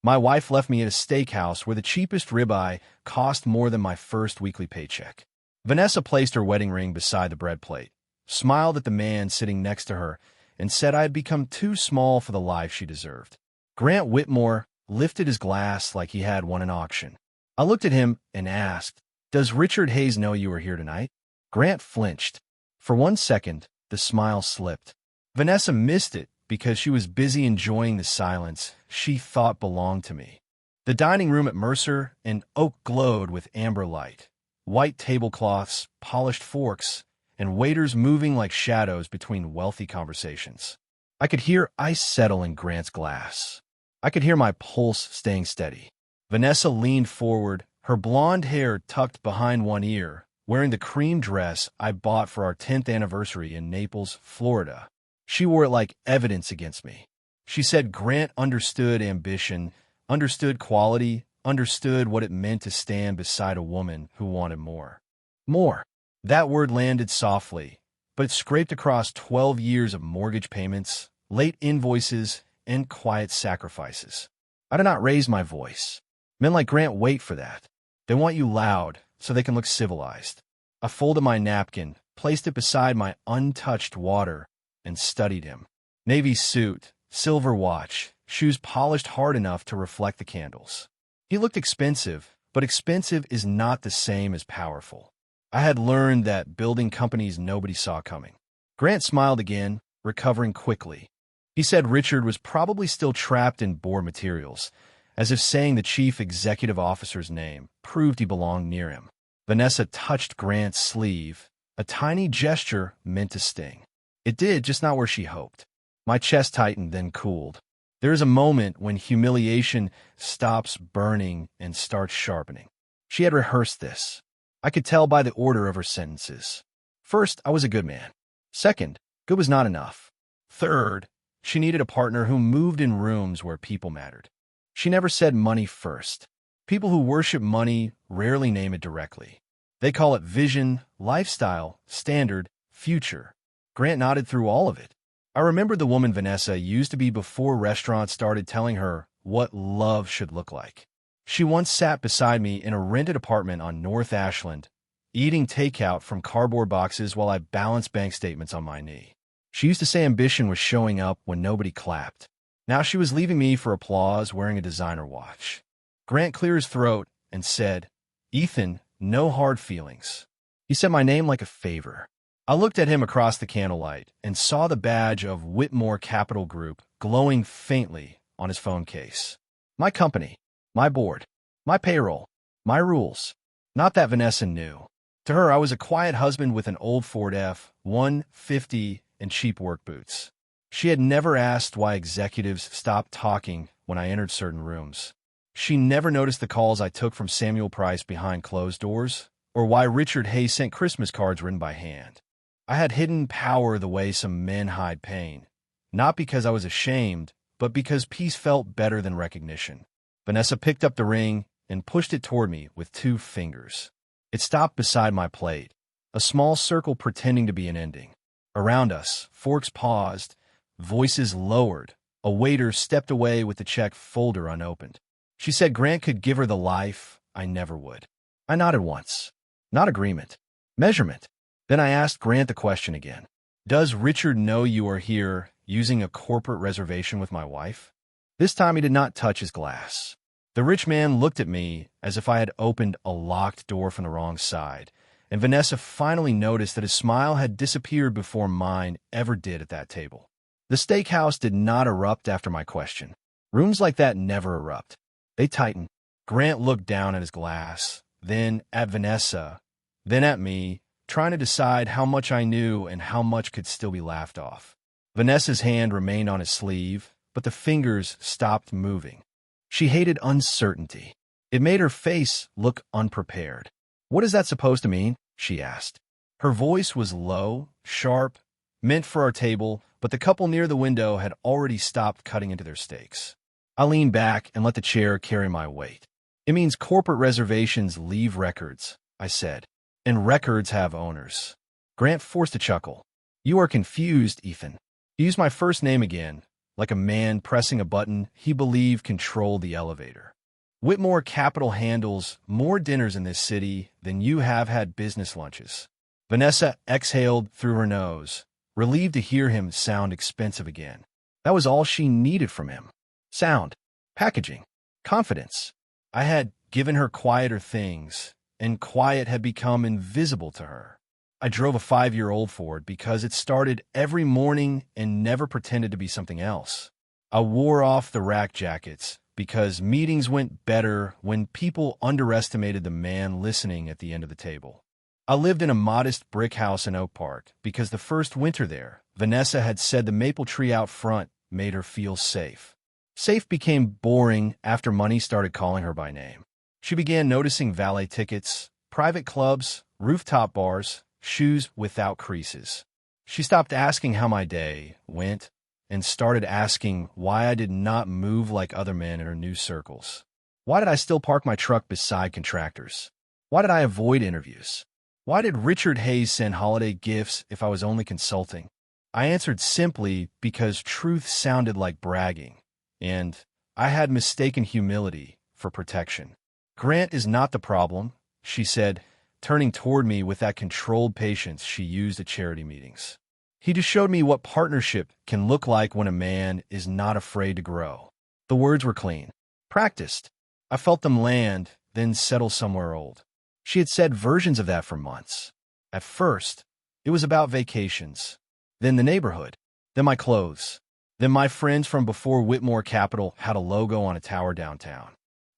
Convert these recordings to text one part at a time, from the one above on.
My wife left me at a steakhouse where the cheapest ribeye cost more than my first weekly paycheck. Vanessa placed her wedding ring beside the bread plate, smiled at the man sitting next to her, and said I had become too small for the life she deserved. Grant Whitmore lifted his glass like he had won an auction. I looked at him and asked, "Does Richard Hayes know you are here tonight?" Grant flinched. For 1 second, the smile slipped. Vanessa missed it because she was busy enjoying the silence she thought belonged to me. The dining room at Mercer and Oak glowed with amber light, white tablecloths, polished forks, and waiters moving like shadows between wealthy conversations. I could hear ice settle in Grant's glass. I could hear my pulse staying steady. Vanessa leaned forward, her blonde hair tucked behind one ear, wearing the cream dress I bought for our 10th anniversary in Naples, Florida. She wore it like evidence against me. She said Grant understood ambition, understood quality, understood what it meant to stand beside a woman who wanted more. More. That word landed softly, but it scraped across 12 years of mortgage payments, late invoices, and quiet sacrifices. I did not raise my voice. Men like Grant wait for that. They want you loud so they can look civilized. I folded my napkin, placed it beside my untouched water, and studied him. Navy suit, silver watch, shoes polished hard enough to reflect the candles. He looked expensive, but expensive is not the same as powerful. I had learned that building companies nobody saw coming. Grant smiled again, recovering quickly. He said Richard was probably still trapped in board materials, as if saying the chief executive officer's name proved he belonged near him. Vanessa touched Grant's sleeve, a tiny gesture meant to sting. It did, just not where she hoped. My chest tightened, then cooled. There is a moment when humiliation stops burning and starts sharpening. She had rehearsed this. I could tell by the order of her sentences. First, I was a good man. Second, good was not enough. Third, she needed a partner who moved in rooms where people mattered. She never said money first. People who worship money rarely name it directly. They call it vision, lifestyle, standard, future. Grant nodded through all of it. I remembered the woman Vanessa used to be before restaurants started telling her what love should look like. She once sat beside me in a rented apartment on North Ashland, eating takeout from cardboard boxes while I balanced bank statements on my knee. She used to say ambition was showing up when nobody clapped. Now she was leaving me for applause wearing a designer watch. Grant cleared his throat and said, "Ethan, no hard feelings." He said my name like a favor. I looked at him across the candlelight and saw the badge of Whitmore Capital Group glowing faintly on his phone case. My company, my board, my payroll, my rules. Not that Vanessa knew. To her, I was a quiet husband with an old Ford F-150 and cheap work boots. She had never asked why executives stopped talking when I entered certain rooms. She never noticed the calls I took from Samuel Price behind closed doors, or why Richard Hayes sent Christmas cards written by hand. I had hidden power the way some men hide pain, not because I was ashamed, but because peace felt better than recognition. Vanessa picked up the ring and pushed it toward me with 2 fingers. It stopped beside my plate, a small circle pretending to be an ending. Around us, forks paused, voices lowered. A waiter stepped away with the check folder unopened. She said Grant could give her the life I never would. I nodded once. Not agreement. Measurement. Then I asked Grant the question again. Does Richard know you are here using a corporate reservation with my wife? This time he did not touch his glass. The rich man looked at me as if I had opened a locked door from the wrong side, and Vanessa finally noticed that his smile had disappeared before mine ever did at that table. The steakhouse did not erupt after my question. Rooms like that never erupt. They tighten. Grant looked down at his glass, then at Vanessa, then at me, trying to decide how much I knew and how much could still be laughed off. Vanessa's hand remained on his sleeve, but the fingers stopped moving. She hated uncertainty. It made her face look unprepared. "What is that supposed to mean?" she asked. Her voice was low, sharp, meant for our table, but the couple near the window had already stopped cutting into their steaks. I leaned back and let the chair carry my weight. "It means corporate reservations leave records," I said, "and records have owners." Grant forced a chuckle. "You are confused, Ethan." He used my first name again, like a man pressing a button he believed controlled the elevator. Whitmore Capital handles more dinners in this city than you have had business lunches. Vanessa exhaled through her nose, relieved to hear him sound expensive again. That was all she needed from him. Sound, packaging, confidence. I had given her quieter things, and quiet had become invisible to her. I drove a 5-year-old Ford because it started every morning and never pretended to be something else. I wore off the rack jackets because meetings went better when people underestimated the man listening at the end of the table. I lived in a modest brick house in Oak Park because the first winter there, Vanessa had said the maple tree out front made her feel safe. Safe became boring after money started calling her by name. She began noticing valet tickets, private clubs, rooftop bars, shoes without creases. She stopped asking how my day went and started asking why I did not move like other men in her new circles. Why did I still park my truck beside contractors? Why did I avoid interviews? Why did Richard Hayes send holiday gifts if I was only consulting? I answered simply because truth sounded like bragging, and I had mistaken humility for protection. Grant is not the problem, she said, turning toward me with that controlled patience she used at charity meetings. He just showed me what partnership can look like when a man is not afraid to grow. The words were clean, practiced. I felt them land, then settle somewhere old. She had said versions of that for months. At first, it was about vacations, then the neighborhood, then my clothes, then my friends from before Whitmore Capital had a logo on a tower downtown.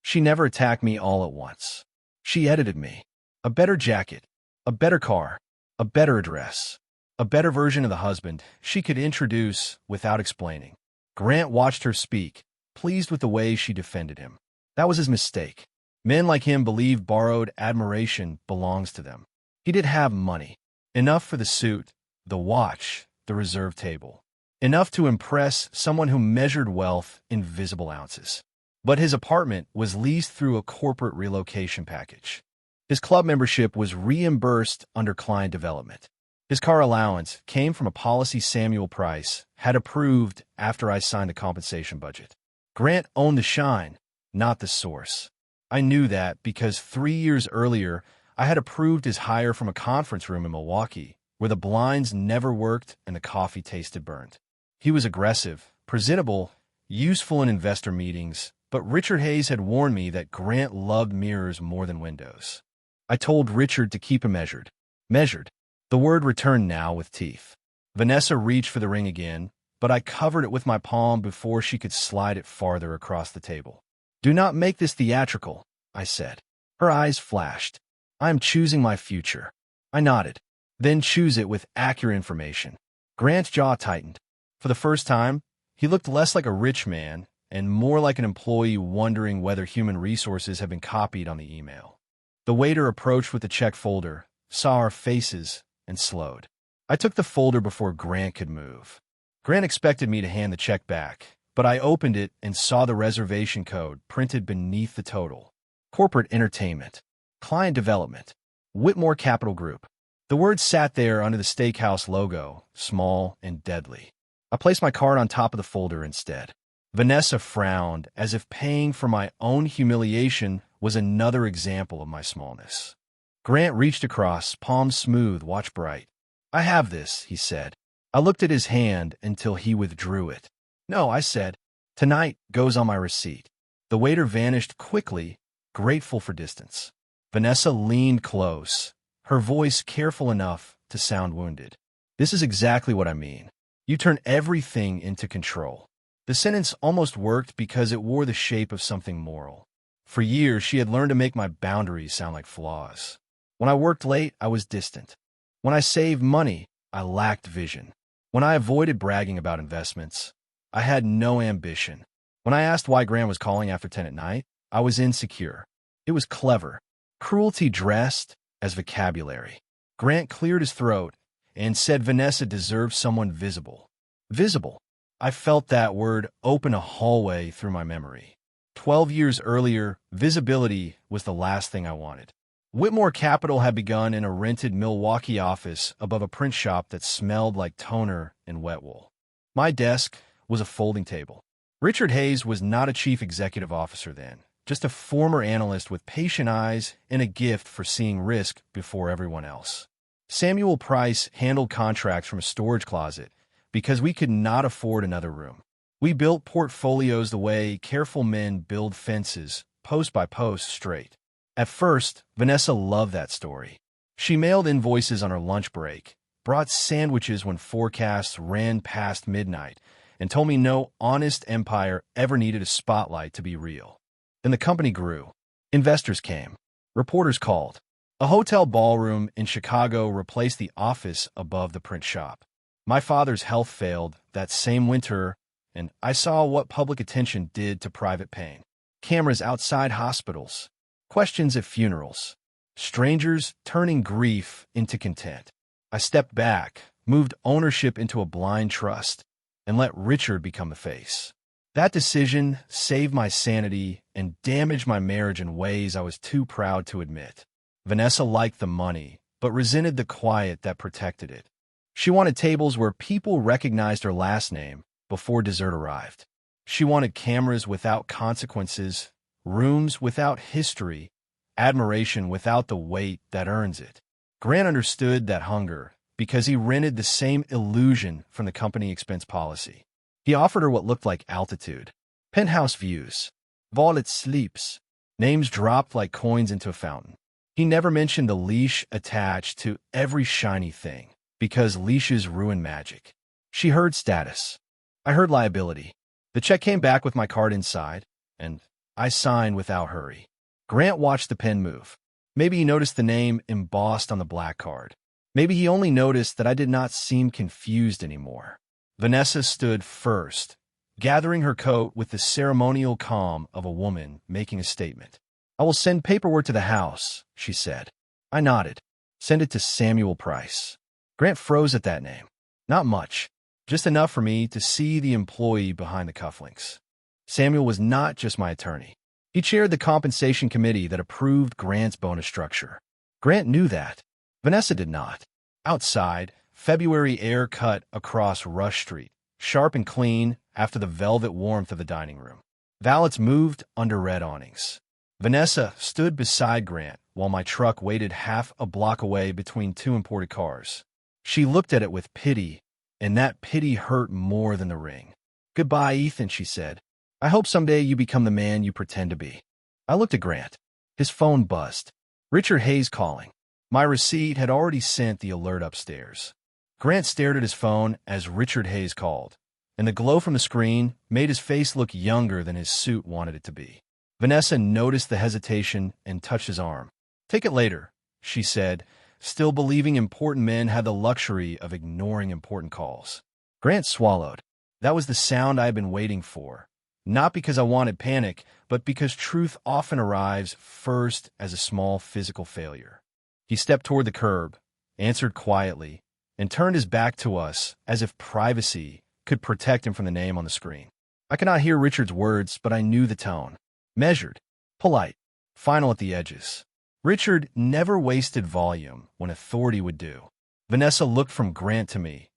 She never attacked me all at once. She edited me. A better jacket, a better car, a better address, a better version of the husband she could introduce without explaining. Grant watched her speak, pleased with the way she defended him. That was his mistake. Men like him believe borrowed admiration belongs to them. He did have money. Enough for the suit, the watch, the reserve table. Enough to impress someone who measured wealth in visible ounces. But his apartment was leased through a corporate relocation package. His club membership was reimbursed under client development. His car allowance came from a policy Samuel Price had approved after I signed the compensation budget. Grant owned the shine, not the source. I knew that because 3 years earlier, I had approved his hire from a conference room in Milwaukee, where the blinds never worked and the coffee tasted burnt. He was aggressive, presentable, useful in investor meetings, but Richard Hayes had warned me that Grant loved mirrors more than windows. I told Richard to keep him measured. Measured. The word returned now with teeth. Vanessa reached for the ring again, but I covered it with my palm before she could slide it farther across the table. Do not make this theatrical, I said. Her eyes flashed. I am choosing my future. I nodded. Then choose it with accurate information. Grant's jaw tightened. For the first time, he looked less like a rich man and more like an employee wondering whether human resources had been copied on the email. The waiter approached with the check folder, saw our faces, and slowed. I took the folder before Grant could move. Grant expected me to hand the check back, but I opened it and saw the reservation code printed beneath the total. Corporate entertainment. Client development. Whitmore Capital Group. The words sat there under the steakhouse logo, small and deadly. I placed my card on top of the folder instead. Vanessa frowned, as if paying for my own humiliation was another example of my smallness. Grant reached across, palm smooth, watch bright. I have this, he said. I looked at his hand until he withdrew it. No, I said. Tonight goes on my receipt. The waiter vanished quickly, grateful for distance. Vanessa leaned close, her voice careful enough to sound wounded. This is exactly what I mean. You turn everything into control. The sentence almost worked because it wore the shape of something moral. For years, she had learned to make my boundaries sound like flaws. When I worked late, I was distant. When I saved money, I lacked vision. When I avoided bragging about investments, I had no ambition. When I asked why Graham was calling after 10 at night, I was insecure. It was clever. Cruelty dressed as vocabulary. Grant cleared his throat and said Vanessa deserved someone visible. Visible. I felt that word open a hallway through my memory. 12 years earlier, visibility was the last thing I wanted. Whitmore Capital had begun in a rented Milwaukee office above a print shop that smelled like toner and wet wool. My desk was a folding table. Richard Hayes was not a chief executive officer then, just a former analyst with patient eyes and a gift for seeing risk before everyone else. Samuel Price handled contracts from a storage closet because we could not afford another room. We built portfolios the way careful men build fences, post by post, straight. At first, Vanessa loved that story. She mailed invoices on her lunch break, brought sandwiches when forecasts ran past midnight, and told me no honest empire ever needed a spotlight to be real. Then the company grew. Investors came. Reporters called. A hotel ballroom in Chicago replaced the office above the print shop. My father's health failed that same winter, and I saw what public attention did to private pain. Cameras outside hospitals, questions at funerals, strangers turning grief into content. I stepped back, moved ownership into a blind trust, and let Richard become the face. That decision saved my sanity and damaged my marriage in ways I was too proud to admit. Vanessa liked the money, but resented the quiet that protected it. She wanted tables where people recognized her last name before dessert arrived. She wanted cameras without consequences, rooms without history, admiration without the weight that earns it. Grant understood that hunger because he rented the same illusion from the company expense policy. He offered her what looked like altitude, penthouse views, vaulted sleeps, names dropped like coins into a fountain. He never mentioned the leash attached to every shiny thing, because leashes ruin magic. She heard status. I heard liability. The check came back with my card inside, and I signed without hurry. Grant watched the pen move. Maybe he noticed the name embossed on the black card. Maybe he only noticed that I did not seem confused anymore. Vanessa stood first, gathering her coat with the ceremonial calm of a woman making a statement. "I will send paperwork to the house," she said. I nodded. "Send it to Samuel Price." Grant froze at that name. Not much, just enough for me to see the employee behind the cufflinks. Samuel was not just my attorney. He chaired the compensation committee that approved Grant's bonus structure. Grant knew that. Vanessa did not. Outside, February air cut across Rush Street, sharp and clean after the velvet warmth of the dining room. Valets moved under red awnings. Vanessa stood beside Grant while my truck waited half a block away between two imported cars. She looked at it with pity, and that pity hurt more than the ring. "Goodbye, Ethan," she said. "I hope someday you become the man you pretend to be." I looked at Grant. His phone buzzed. Richard Hayes calling. My receipt had already sent the alert upstairs. Grant stared at his phone as Richard Hayes called, and the glow from the screen made his face look younger than his suit wanted it to be. Vanessa noticed the hesitation and touched his arm. "Take it later," she said, still believing important men had the luxury of ignoring important calls. Grant swallowed. That was the sound I had been waiting for, not because I wanted panic, but because truth often arrives first as a small physical failure. He stepped toward the curb, answered quietly, and turned his back to us as if privacy could protect him from the name on the screen. I could not hear Richard's words, but I knew the tone. Measured, polite, final at the edges. Richard never wasted volume when authority would do. Vanessa looked from Grant to me,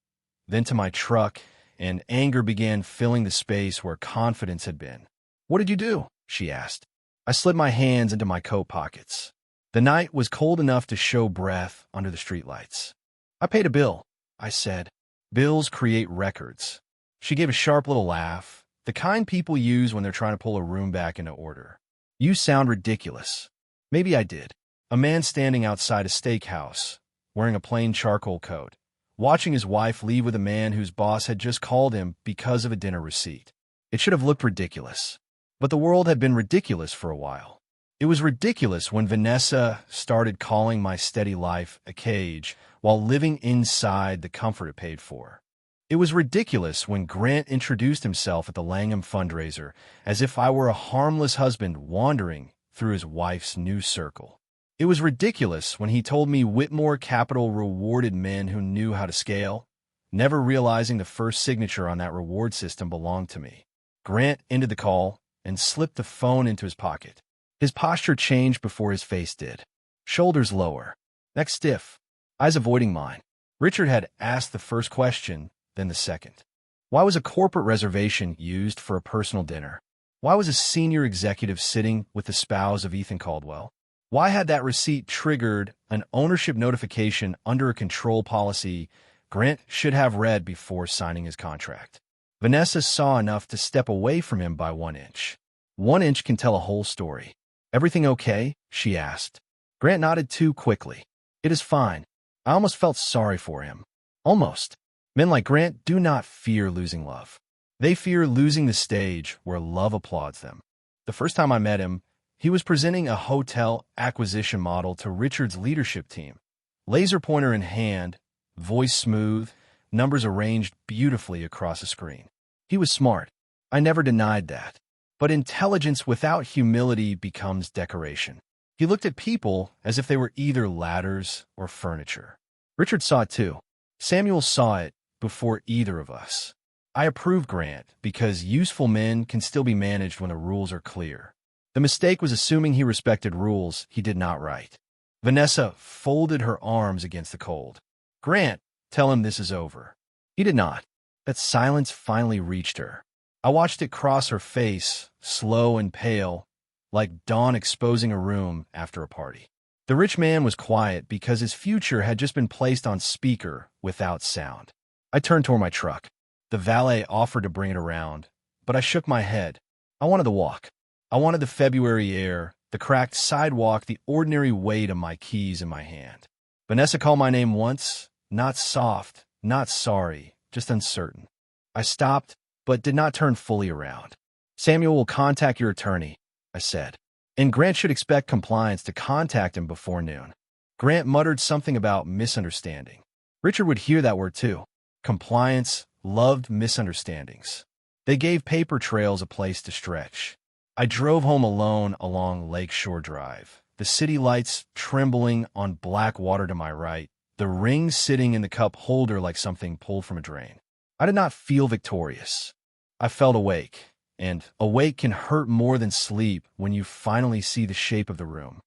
then to my truck, and anger began filling the space where confidence had been. "What did you do?" she asked. I slid my hands into my coat pockets. The night was cold enough to show breath under the streetlights. "I paid a bill," I said. "Bills create records." She gave a sharp little laugh, the kind people use when they're trying to pull a room back into order. "You sound ridiculous." Maybe I did. A man standing outside a steakhouse, wearing a plain charcoal coat, watching his wife leave with a man whose boss had just called him because of a dinner receipt. It should have looked ridiculous. But the world had been ridiculous for a while. It was ridiculous when Vanessa started calling my steady life a cage while living inside the comfort it paid for. It was ridiculous when Grant introduced himself at the Langham fundraiser as if I were a harmless husband wandering through his wife's new circle. It was ridiculous when he told me Whitmore Capital rewarded men who knew how to scale, never realizing the first signature on that reward system belonged to me. Grant ended the call and slipped the phone into his pocket. His posture changed before his face did. Shoulders lower, neck stiff, eyes avoiding mine. Richard had asked the first question, then the second. Why was a corporate reservation used for a personal dinner? Why was a senior executive sitting with the spouse of Ethan Caldwell? Why had that receipt triggered an ownership notification under a control policy Grant should have read before signing his contract? Vanessa saw enough to step away from him by 1 inch. 1 inch can tell a whole story. "Everything okay?" she asked. Grant nodded too quickly. "It is fine." I almost felt sorry for him. Almost. Men like Grant do not fear losing love. They fear losing the stage where love applauds them. The first time I met him, he was presenting a hotel acquisition model to Richard's leadership team. Laser pointer in hand, voice smooth, numbers arranged beautifully across a screen. He was smart. I never denied that. But intelligence without humility becomes decoration. He looked at people as if they were either ladders or furniture. Richard saw it too. Samuel saw it before either of us. I approved Grant because useful men can still be managed when the rules are clear. The mistake was assuming he respected rules he did not write. Vanessa folded her arms against the cold. "Grant, tell him this is over." He did not. That silence finally reached her. I watched it cross her face, slow and pale, like dawn exposing a room after a party. The rich man was quiet because his future had just been placed on speaker without sound. I turned toward my truck. The valet offered to bring it around, but I shook my head. I wanted the walk. I wanted the February air, the cracked sidewalk, the ordinary weight of my keys in my hand. Vanessa called my name once, not soft, not sorry, just uncertain. I stopped, but did not turn fully around. "Samuel will contact your attorney," I said. "And Grant should expect compliance to contact him before noon." Grant muttered something about misunderstanding. Richard would hear that word too. Compliance loved misunderstandings. They gave paper trails a place to stretch. I drove home alone along Lakeshore Drive, the city lights trembling on black water to my right, the ring sitting in the cup holder like something pulled from a drain. I did not feel victorious. I felt awake, and awake can hurt more than sleep when you finally see the shape of the room.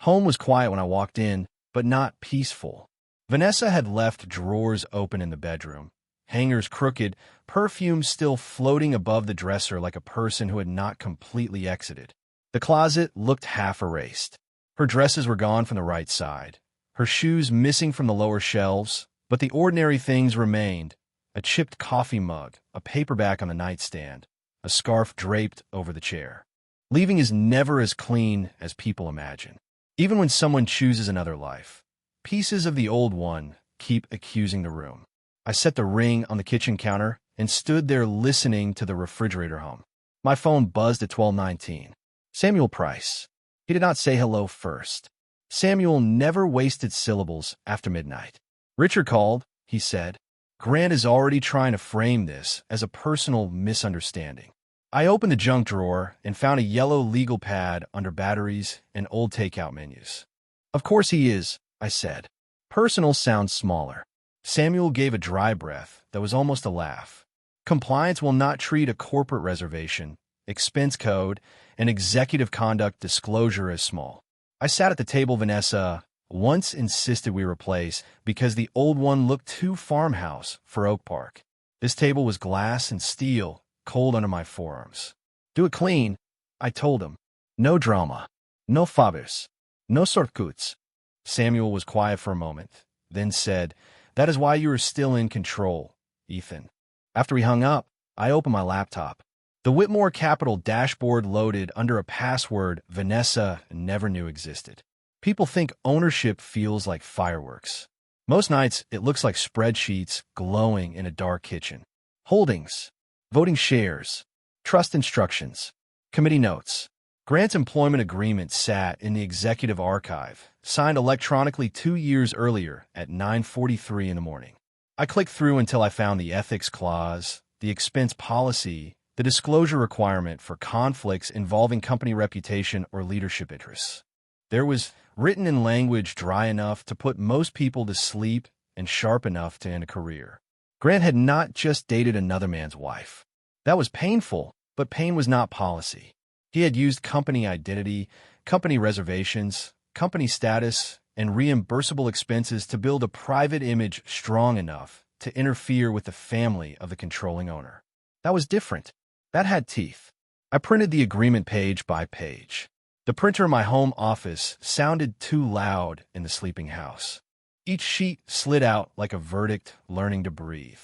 Home was quiet when I walked in, but not peaceful. Vanessa had left drawers open in the bedroom, hangers crooked, perfume still floating above the dresser like a person who had not completely exited. The closet looked half erased. Her dresses were gone from the right side, her shoes missing from the lower shelves, but the ordinary things remained: a chipped coffee mug, a paperback on the nightstand, a scarf draped over the chair. Leaving is never as clean as people imagine. Even when someone chooses another life, pieces of the old one keep accusing the room. I set the ring on the kitchen counter and stood there listening to the refrigerator hum. My phone buzzed at 12:19. Samuel Price. He did not say hello first. Samuel never wasted syllables after midnight. "Richard called," he said. "Grant is already trying to frame this as a personal misunderstanding." I opened the junk drawer and found a yellow legal pad under batteries and old takeout menus. "Of course he is," I said. Personal sounds smaller. Samuel gave a dry breath that was almost a laugh. "Compliance will not treat a corporate reservation, expense code, and executive conduct disclosure as small." I sat at the table Vanessa once insisted we replace because the old one looked too farmhouse for Oak Park. This table was glass and steel, cold under my forearms. "Do it clean," I told him. "No drama. No fathers. No shortcuts." Samuel was quiet for a moment, then said, "That is why you are still in control, Ethan." After we hung up, I opened my laptop. The Whitmore Capital dashboard loaded under a password Vanessa never knew existed. People think ownership feels like fireworks. Most nights, it looks like spreadsheets glowing in a dark kitchen. Holdings, voting shares, trust instructions, committee notes. Grant's employment agreement sat in the executive archive, signed electronically 2 years earlier at 9:43 in the morning. I clicked through until I found the ethics clause, the expense policy, the disclosure requirement for conflicts involving company reputation or leadership interests. There was written in language dry enough to put most people to sleep and sharp enough to end a career. Grant had not just dated another man's wife. That was painful, but pain was not policy. He had used company identity, company reservations, company status, and reimbursable expenses to build a private image strong enough to interfere with the family of the controlling owner. That was different. That had teeth. I printed the agreement page by page. The printer in my home office sounded too loud in the sleeping house. Each sheet slid out like a verdict learning to breathe.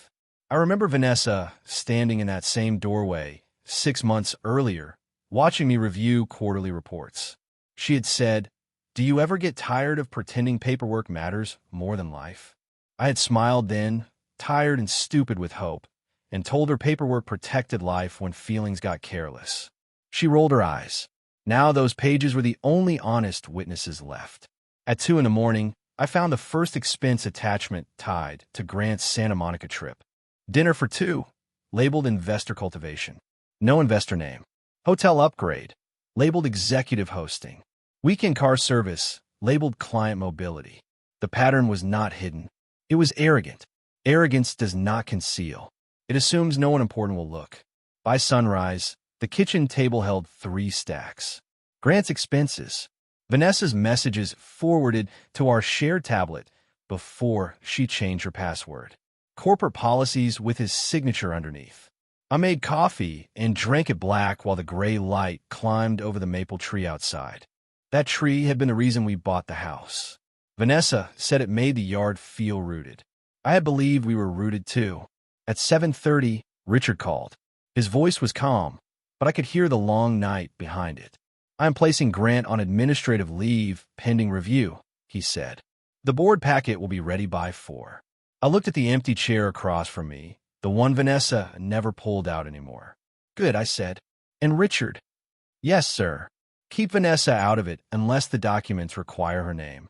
I remember Vanessa standing in that same doorway 6 months earlier, watching me review quarterly reports. She had said, "Do you ever get tired of pretending paperwork matters more than life?" I had smiled then, tired and stupid with hope, and told her paperwork protected life when feelings got careless. She rolled her eyes. Now those pages were the only honest witnesses left. At 2 in the morning, I found the first expense attachment tied to Grant's Santa Monica trip. Dinner for 2, labeled investor cultivation. No investor name. Hotel upgrade, labeled executive hosting. Weekend car service, labeled client mobility. The pattern was not hidden. It was arrogant. Arrogance does not conceal. It assumes no one important will look. By sunrise, the kitchen table held 3 stacks. Grant's expenses. Vanessa's messages forwarded to our shared tablet before she changed her password. Corporate policies with his signature underneath. I made coffee and drank it black while the gray light climbed over the maple tree outside. That tree had been the reason we bought the house. Vanessa said it made the yard feel rooted. I had believed we were rooted too. At 7:30, Richard called. His voice was calm, but I could hear the long night behind it. "I am placing Grant on administrative leave pending review," he said. "The board packet will be ready by 4. I looked at the empty chair across from me, the one Vanessa never pulled out anymore. "Good," I said. "And Richard?" "Yes, sir. Keep Vanessa out of it unless the documents require her name."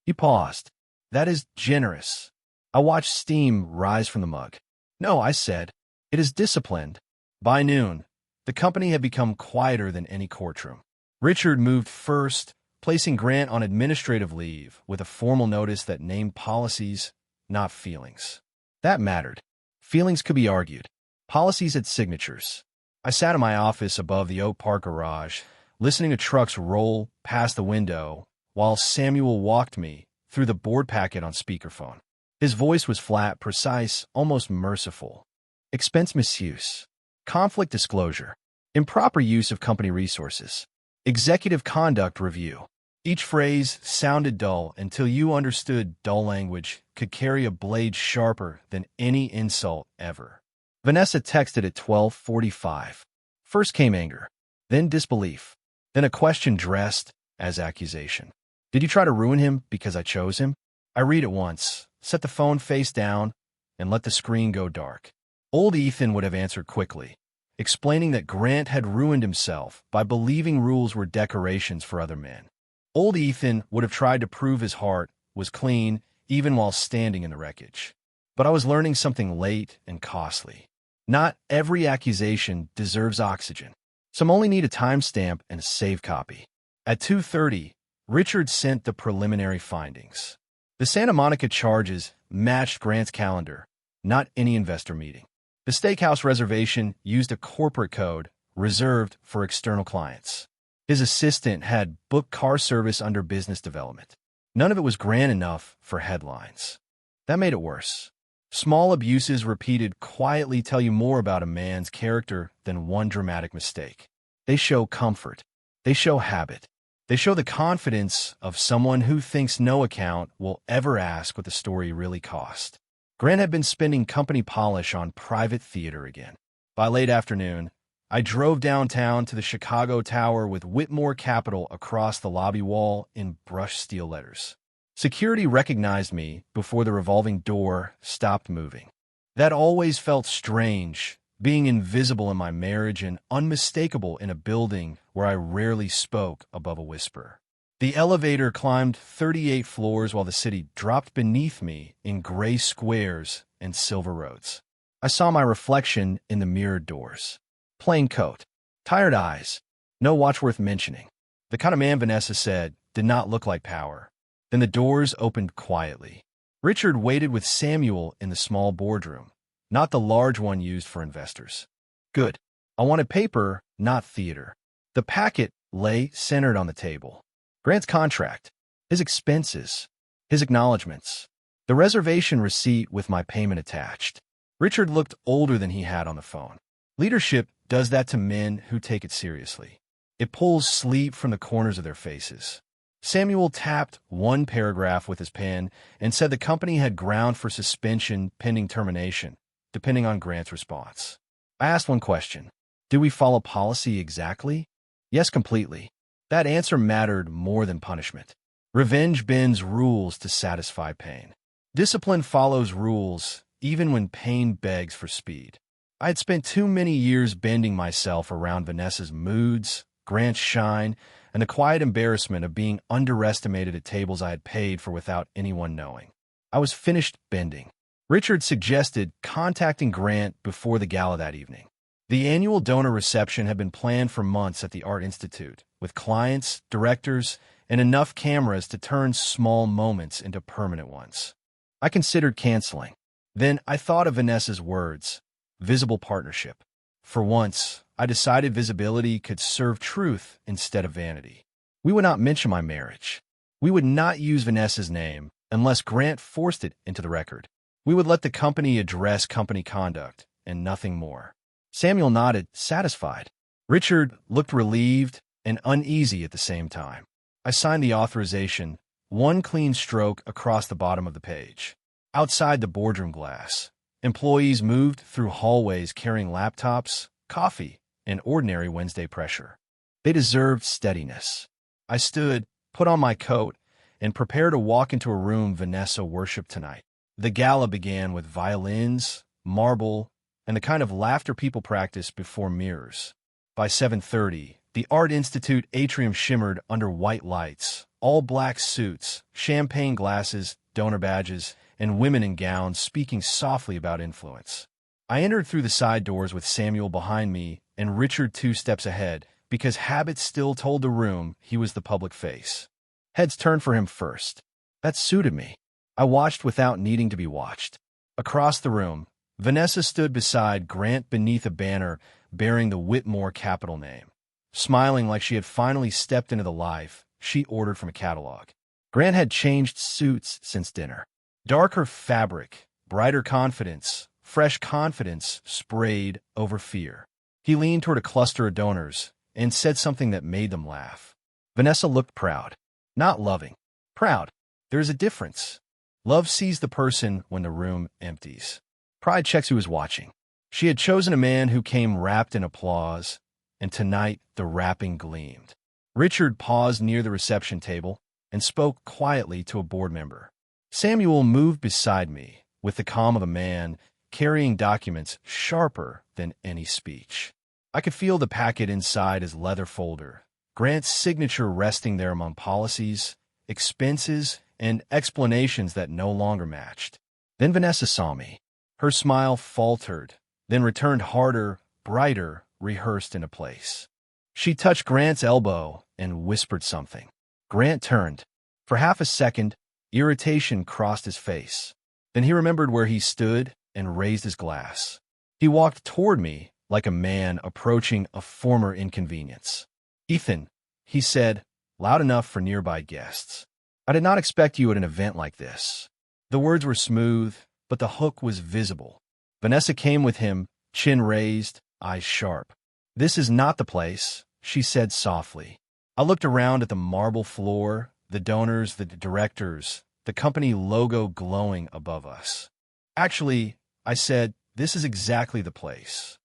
He paused. "That is generous." I watched steam rise from the mug. "No," I said. "It is disciplined." By noon, the company had become quieter than any courtroom. Richard moved first, placing Grant on administrative leave with a formal notice that named policies, not feelings. That mattered. Feelings could be argued. Policies had signatures. I sat in my office above the Oak Park garage, listening to trucks roll past the window while Samuel walked me through the board packet on speakerphone. His voice was flat, precise, almost merciful. Expense misuse. Conflict disclosure. Improper use of company resources. Executive conduct review. Each phrase sounded dull until you understood dull language could carry a blade sharper than any insult ever. Vanessa texted at 12:45. First came anger, then disbelief, then a question dressed as accusation. "Did you try to ruin him because I chose him?" I read it once, set the phone face down, and let the screen go dark. Old Ethan would have answered quickly, explaining that Grant had ruined himself by believing rules were decorations for other men. Old Ethan would have tried to prove his heart was clean even while standing in the wreckage. But I was learning something late and costly. Not every accusation deserves oxygen. Some only need a timestamp and a save copy. At 2:30, Richard sent the preliminary findings. The Santa Monica charges matched Grant's calendar, not any investor meeting. The steakhouse reservation used a corporate code reserved for external clients. His assistant had booked car service under business development. None of it was grand enough for headlines. That made it worse. Small abuses repeated quietly tell you more about a man's character than one dramatic mistake. They show comfort. They show habit. They show the confidence of someone who thinks no account will ever ask what the story really cost. Grant had been spending company polish on private theater again. By late afternoon, I drove downtown to the Chicago Tower with Whitmore Capital across the lobby wall in brushed steel letters. Security recognized me before the revolving door stopped moving. That always felt strange, being invisible in my marriage and unmistakable in a building where I rarely spoke above a whisper. The elevator climbed 38 floors while the city dropped beneath me in gray squares and silver roads. I saw my reflection in the mirrored doors. Plain coat, tired eyes, no watch worth mentioning. The kind of man Vanessa said did not look like power. Then the doors opened quietly. Richard waited with Samuel in the small boardroom, not the large one used for investors. Good. I wanted paper, not theater. The packet lay centered on the table. Grant's contract, his expenses, his acknowledgments. The reservation receipt with my payment attached. Richard looked older than he had on the phone. Leadership does that to men who take it seriously. It pulls sleep from the corners of their faces. Samuel tapped one paragraph with his pen and said the company had ground for suspension pending termination, depending on Grant's response. I asked one question. Do we follow policy exactly? Yes, completely. That answer mattered more than punishment. Revenge bends rules to satisfy pain. Discipline follows rules, even when pain begs for speed. I had spent too many years bending myself around Vanessa's moods, Grant's shine, and the quiet embarrassment of being underestimated at tables I had paid for without anyone knowing. I was finished bending. Richard suggested contacting Grant before the gala that evening. The annual donor reception had been planned for months at the Art Institute, with clients, directors, and enough cameras to turn small moments into permanent ones. I considered canceling. Then I thought of Vanessa's words, visible partnership. For once, I decided visibility could serve truth instead of vanity. We would not mention my marriage. We would not use Vanessa's name unless Grant forced it into the record. We would let the company address company conduct and nothing more. Samuel nodded, satisfied. Richard looked relieved and uneasy at the same time. I signed the authorization, one clean stroke across the bottom of the page. Outside the boardroom glass, employees moved through hallways carrying laptops, coffee, and ordinary Wednesday pressure. They deserved steadiness. I stood, put on my coat, and prepared to walk into a room Vanessa worshipped tonight. The gala began with violins, marble, and the kind of laughter people practice before mirrors. By 7:30, the Art Institute atrium shimmered under white lights, all black suits, champagne glasses, donor badges, and women in gowns speaking softly about influence. I entered through the side doors with Samuel behind me and Richard 2 steps ahead, because habit still told the room he was the public face. Heads turned for him first. That suited me. I watched without needing to be watched. Across the room, Vanessa stood beside Grant beneath a banner bearing the Whitmore Capital name. Smiling like she had finally stepped into the life she ordered from a catalog. Grant had changed suits since dinner. Darker fabric, brighter confidence, fresh confidence sprayed over fear. He leaned toward a cluster of donors and said something that made them laugh. Vanessa looked proud. Not loving. Proud. There's a difference. Love sees the person when the room empties. Pride checks who is watching. She had chosen a man who came wrapped in applause, and tonight the wrapping gleamed. Richard paused near the reception table and spoke quietly to a board member. Samuel moved beside me with the calm of a man carrying documents sharper than any speech. I could feel the packet inside his leather folder, Grant's signature resting there among policies, expenses, and explanations that no longer matched. Then Vanessa saw me. Her smile faltered, then returned harder, brighter, rehearsed into place. She touched Grant's elbow and whispered something. Grant turned. For half a second, irritation crossed his face. Then he remembered where he stood and raised his glass. He walked toward me like a man approaching a former inconvenience. "Ethan," he said, loud enough for nearby guests. "I did not expect you at an event like this." The words were smooth, but the hook was visible. Vanessa came with him, chin raised, eyes sharp. "This is not the place," she said softly. I looked around at the marble floor, the donors, the directors, the company logo glowing above us. "Actually," I said, "this is exactly the place."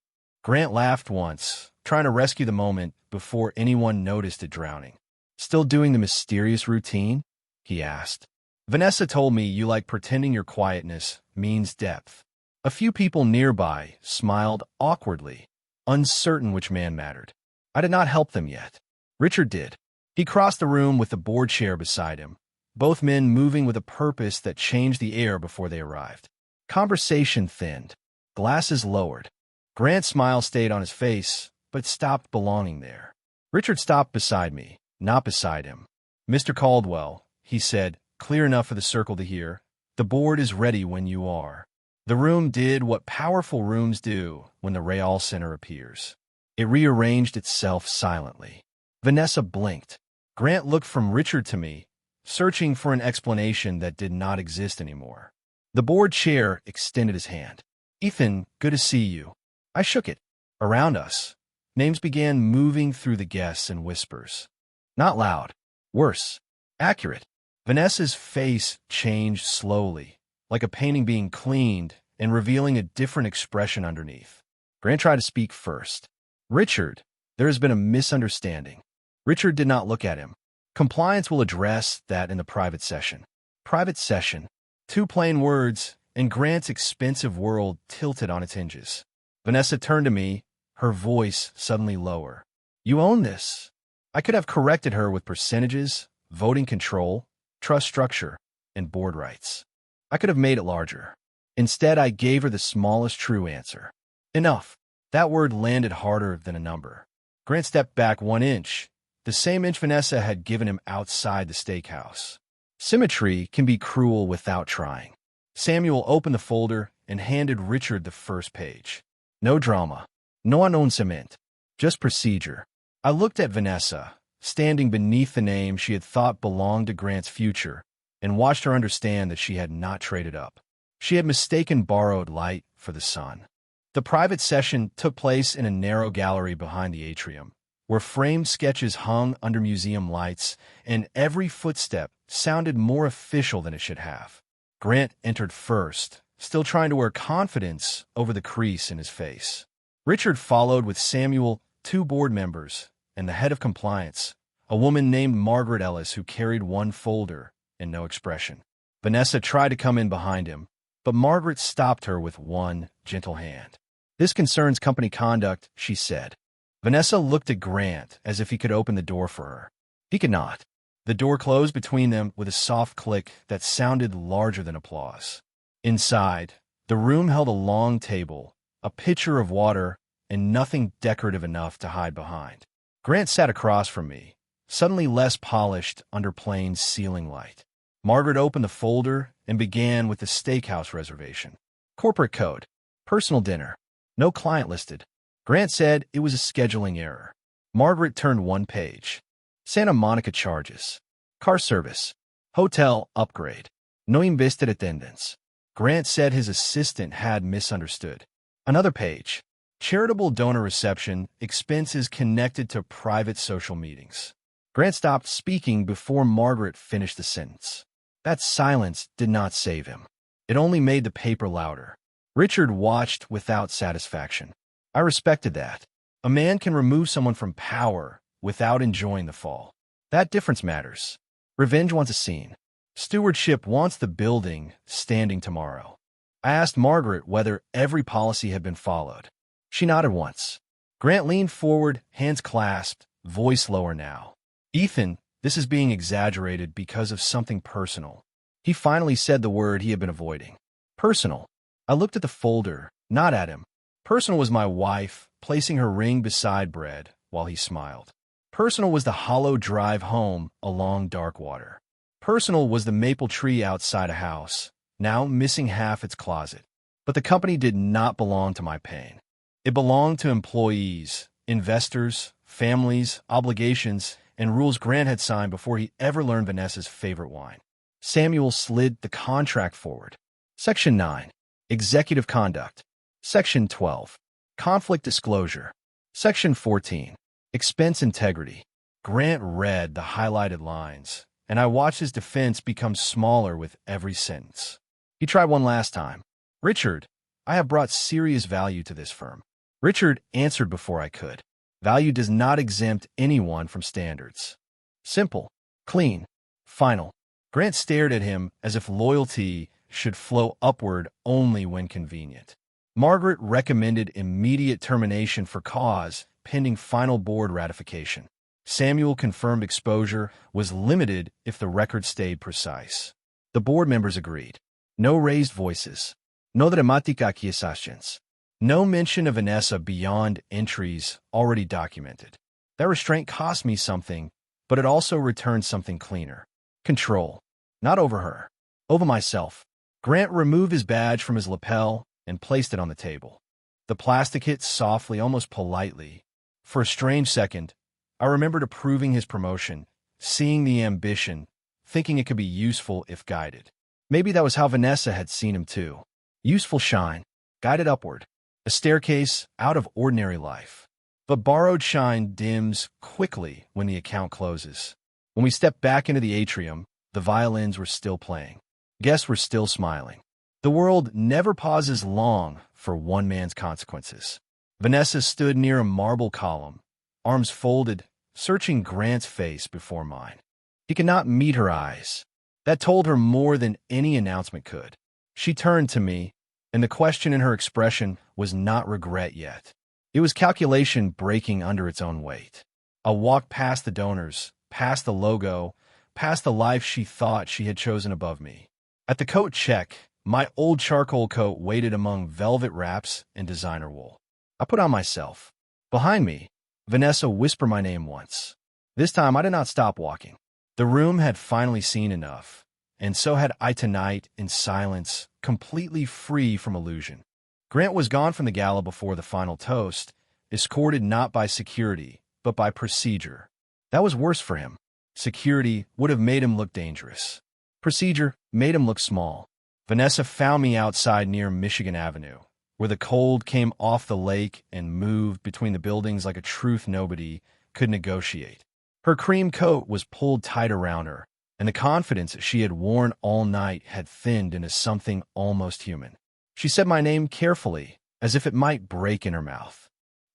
Grant laughed once, trying to rescue the moment before anyone noticed it drowning. "Still doing the mysterious routine?" he asked. "Vanessa told me you like pretending your quietness means depth." A few people nearby smiled awkwardly, uncertain which man mattered. I did not help them yet. Richard did. He crossed the room with the board chair beside him, both men moving with a purpose that changed the air before they arrived. Conversation thinned. Glasses lowered. Grant's smile stayed on his face, but stopped belonging there. Richard stopped beside me, not beside him. "Mr. Caldwell," he said, clear enough for the circle to hear, "the board is ready when you are." The room did what powerful rooms do when the Real Center appears. It rearranged itself silently. Vanessa blinked. Grant looked from Richard to me, searching for an explanation that did not exist anymore. The board chair extended his hand. "Ethan, good to see you." I shook it. Around us, names began moving through the guests in whispers. Not loud. Worse. Accurate. Vanessa's face changed slowly, like a painting being cleaned and revealing a different expression underneath. Grant tried to speak first. "Richard, there has been a misunderstanding." Richard did not look at him. "Compliance will address that in the private session." Private session. Two plain words, and Grant's expensive world tilted on its hinges. Vanessa turned to me, her voice suddenly lower. "You own this." I could have corrected her with percentages, voting control, trust structure, and board rights. I could have made it larger. Instead, I gave her the smallest true answer. Enough. That word landed harder than a number. Grant stepped back 1 inch, the same inch Vanessa had given him outside the steakhouse. Symmetry can be cruel without trying. Samuel opened the folder and handed Richard the first page. No drama. No announcement. Just procedure. I looked at Vanessa, standing beneath the name she had thought belonged to Grant's future, and watched her understand that she had not traded up. She had mistaken borrowed light for the sun. The private session took place in a narrow gallery behind the atrium, where framed sketches hung under museum lights, and every footstep sounded more official than it should have. Grant entered first, still trying to wear confidence over the crease in his face. Richard followed with Samuel, 2 board members, and the head of compliance, a woman named Margaret Ellis who carried one folder and no expression. Vanessa tried to come in behind him, but Margaret stopped her with one gentle hand. "This concerns company conduct," she said. Vanessa looked at Grant as if he could open the door for her. He could not. The door closed between them with a soft click that sounded larger than applause. Inside, the room held a long table, a pitcher of water, and nothing decorative enough to hide behind. Grant sat across from me, suddenly less polished under plain ceiling light. Margaret opened the folder and began with the steakhouse reservation. Corporate code. Personal dinner. No client listed. Grant said it was a scheduling error. Margaret turned 1 page. Santa Monica charges. Car service. Hotel upgrade. No invested attendance. Grant said his assistant had misunderstood. Another page. Charitable donor reception, expenses connected to private social meetings. Grant stopped speaking before Margaret finished the sentence. That silence did not save him. It only made the paper louder. Richard watched without satisfaction. I respected that. A man can remove someone from power without enjoying the fall. That difference matters. Revenge wants a scene. Stewardship wants the building standing tomorrow. I asked Margaret whether every policy had been followed. She nodded once. Grant leaned forward, hands clasped, voice lower now. "Ethan, this is being exaggerated because of something personal." He finally said the word he had been avoiding. Personal. I looked at the folder, not at him. Personal was my wife, placing her ring beside bread while he smiled. Personal was the hollow drive home along dark water. Personal was the maple tree outside a house, now missing half its closet. But the company did not belong to my pain. It belonged to employees, investors, families, obligations, and rules Grant had signed before he ever learned Vanessa's favorite wine. Samuel slid the contract forward. Section 9. Executive Conduct. Section 12. Conflict Disclosure. Section 14. Expense Integrity. Grant read the highlighted lines, and I watched his defense become smaller with every sentence. He tried one last time. "Richard, I have brought serious value to this firm." Richard answered before I could. Value does not exempt anyone from standards. Simple, clean, final. Grant stared at him as if loyalty should flow upward only when convenient. Margaret recommended immediate termination for cause pending final board ratification. Samuel confirmed exposure was limited if the record stayed precise. The board members agreed. No raised voices. No dramatic accusations. No mention of Vanessa beyond entries already documented. That restraint cost me something, but it also returned something cleaner. Control. Not over her. Over myself. Grant removed his badge from his lapel and placed it on the table. The plastic hit softly, almost politely. For a strange second, I remembered approving his promotion, seeing the ambition, thinking it could be useful if guided. Maybe that was how Vanessa had seen him too. Useful shine, guided upward. A staircase out of ordinary life. But borrowed shine dims quickly when the account closes. When we stepped back into the atrium, the violins were still playing. Guests were still smiling. The world never pauses long for one man's consequences. Vanessa stood near a marble column, arms folded, searching Grant's face before mine. He could not meet her eyes. That told her more than any announcement could. She turned to me, and the question in her expression was not regret yet. It was calculation breaking under its own weight. I walked past the donors, past the logo, past the life she thought she had chosen above me. At the coat check, my old charcoal coat waited among velvet wraps and designer wool. I put on myself. Behind me, Vanessa whispered my name once. This time I did not stop walking. The room had finally seen enough, and so had I tonight in silence, completely free from illusion. Grant was gone from the gala before the final toast, escorted not by security, but by procedure. That was worse for him. Security would have made him look dangerous. Procedure made him look small. Vanessa found me outside near Michigan Avenue, where the cold came off the lake and moved between the buildings like a truth nobody could negotiate. Her cream coat was pulled tight around her, and the confidence she had worn all night had thinned into something almost human. She said my name carefully, as if it might break in her mouth.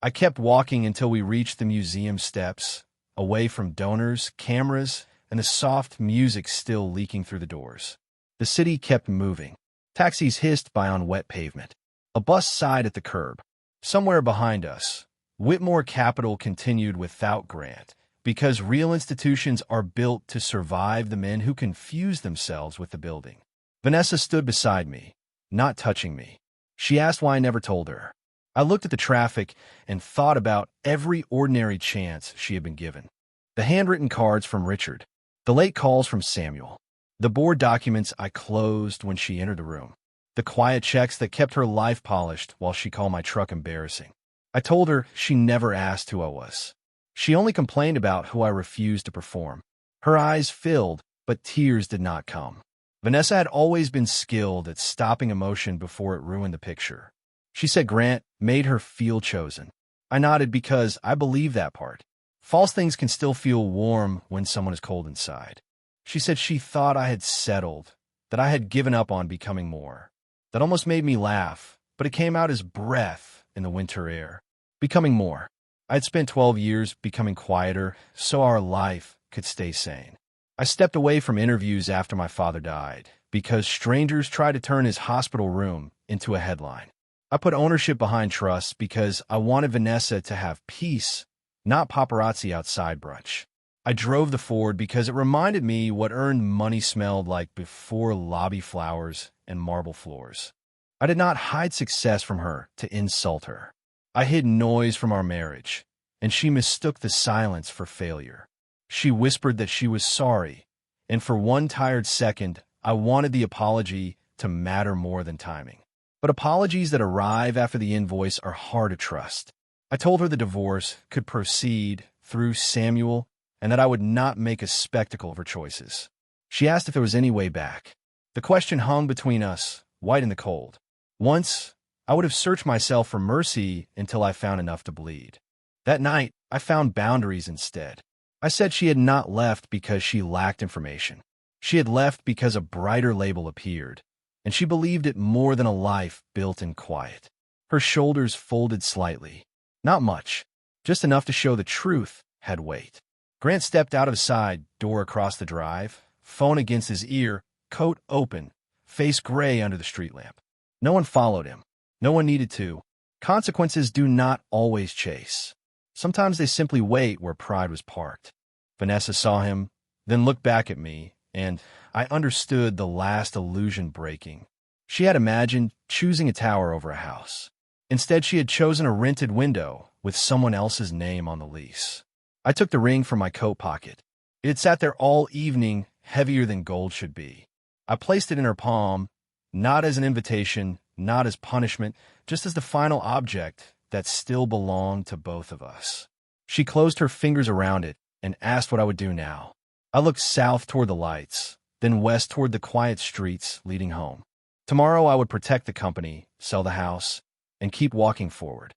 I kept walking until we reached the museum steps, away from donors, cameras, and the soft music still leaking through the doors. The city kept moving. Taxis hissed by on wet pavement. A bus sighed at the curb. Somewhere behind us, Whitmore Capital continued without Grant, because real institutions are built to survive the men who confuse themselves with the building. Vanessa stood beside me, not touching me. She asked why I never told her. I looked at the traffic and thought about every ordinary chance she had been given. The handwritten cards from Richard, the late calls from Samuel, the board documents I closed when she entered the room, the quiet checks that kept her life polished while she called my truck embarrassing. I told her she never asked who I was. She only complained about who I refused to perform. Her eyes filled, but tears did not come. Vanessa had always been skilled at stopping emotion before it ruined the picture. She said Grant made her feel chosen. I nodded because I believe that part. False things can still feel warm when someone is cold inside. She said she thought I had settled, that I had given up on becoming more. That almost made me laugh, but it came out as breath in the winter air. Becoming more. I had spent 12 years becoming quieter so our life could stay sane. I stepped away from interviews after my father died because strangers tried to turn his hospital room into a headline. I put ownership behind trust because I wanted Vanessa to have peace, not paparazzi outside brunch. I drove the Ford because it reminded me what earned money smelled like before lobby flowers and marble floors. I did not hide success from her to insult her. I hid noise from our marriage, and she mistook the silence for failure. She whispered that she was sorry, and for one tired second, I wanted the apology to matter more than timing. But apologies that arrive after the invoice are hard to trust. I told her the divorce could proceed through Samuel and that I would not make a spectacle of her choices. She asked if there was any way back. The question hung between us, white in the cold. Once, I would have searched myself for mercy until I found enough to bleed. That night, I found boundaries instead. I said she had not left because she lacked information. She had left because a brighter label appeared, and she believed it more than a life built in quiet. Her shoulders folded slightly. Not much, just enough to show the truth had weight. Grant stepped out of the side door across the drive, phone against his ear, coat open, face gray under the street lamp. No one followed him. No one needed to. Consequences do not always chase. Sometimes they simply wait where pride was parked. Vanessa saw him, then looked back at me, and I understood the last illusion breaking. She had imagined choosing a tower over a house. Instead, she had chosen a rented window with someone else's name on the lease. I took the ring from my coat pocket. It had sat there all evening, heavier than gold should be. I placed it in her palm, not as an invitation, not as punishment, just as the final object that still belonged to both of us. She closed her fingers around it and asked what I would do now. I looked south toward the lights, then west toward the quiet streets leading home. Tomorrow I would protect the company, sell the house, and keep walking forward.